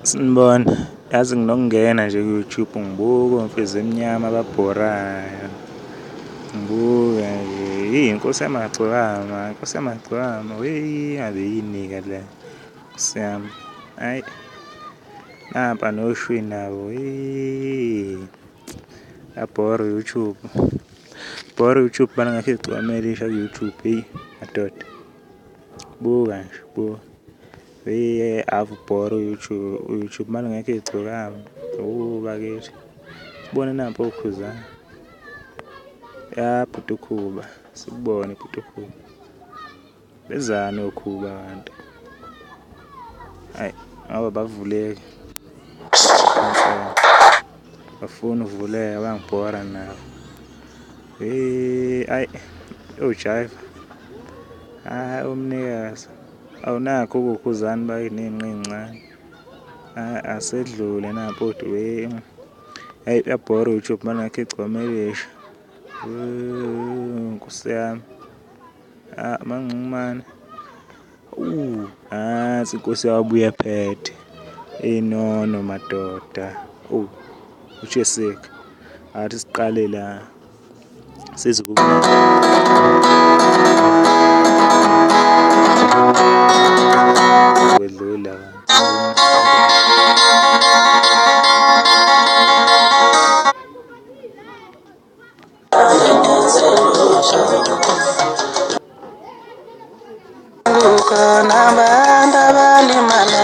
Sinibona, yazi nginokungena nje ku-YouTube ngibuke omfizi emnyama ababhorayo. Ngibuke nje, inkosi yamagcokama, inkosi yamagcokama, ngabe yini-ke le nkosi yami. Hhayi, nampa noshwi nabo, yabhora u-YouTube. Bhora u-YouTube banangakhe igcwamele isha ku-YouTube, madoda. Buka nje, buka. Ave ubhora u-YouTube manje ngekho igcokama. Bakithi. Sibone nampo okhuzana. Ya bhuti ukhuba. Sikubone bhuti ukhuba. Bezani okhuba abantu. Hayi, ngoba bavuleki. Bafuna uvuleka bangibhora nabo. Ayi, ojiva. Hayi umnikazi. Awunakho ukukhuzani bayinenqencane. Asedlule nampo odwe. Hayi yabhora u-YouTube manje ngekho igcwamelisha. Nkosi yami. Mangxumane. Inkosi yabuya phethe. Inono madoda. Ucheseka. Athi siqale la. Sizokuba wedlula nabantu abalimala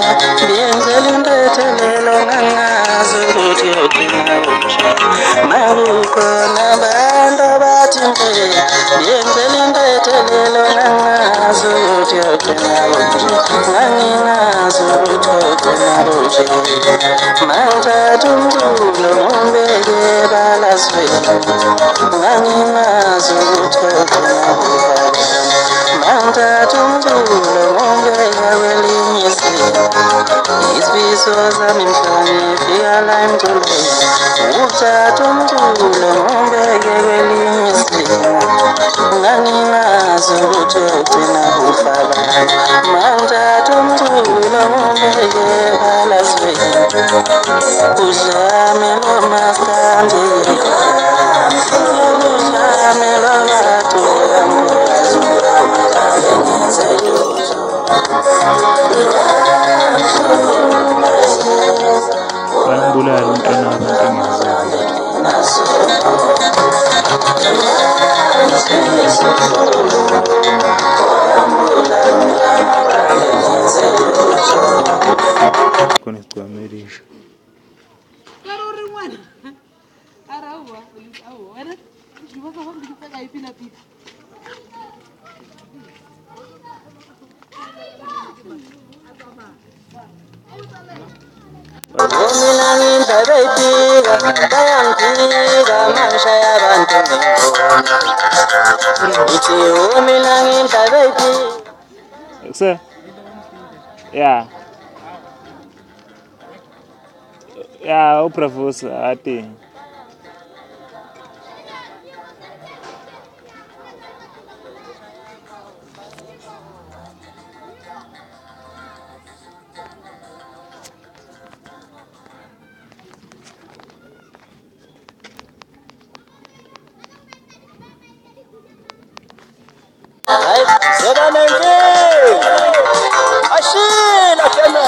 benzela impethelelo ngangazi ukuthi yogcina makuko nabantu abathi nje benzela impethelelo ngangazi ukuthi yogcina ngangingazi ukuthi yogcina mangithatha umculo ngombeke balazweni ngangingazi ukuthi yogcina mangithatha umculo ngombeke kwelinye isimo isifiso sami mhla ngifika la emculweni ukuthatha umculo ngombeke kwelinye isimo ngangingazi ukuthi yogcina ufaka mangithatha umculo ngombeke balazweni udlame lo maskandi udlame lo bathuka bayambulala umntwana wabantu khona sigcwamelisha. Mina Indlabeyiphika bayangiphika mangishaya abantu ngengoma ngithi mina Indlabeyiphika Sir. Yeah. Yeah, upravusa ati. Hayi, zoba nenkinga. Ashila kena.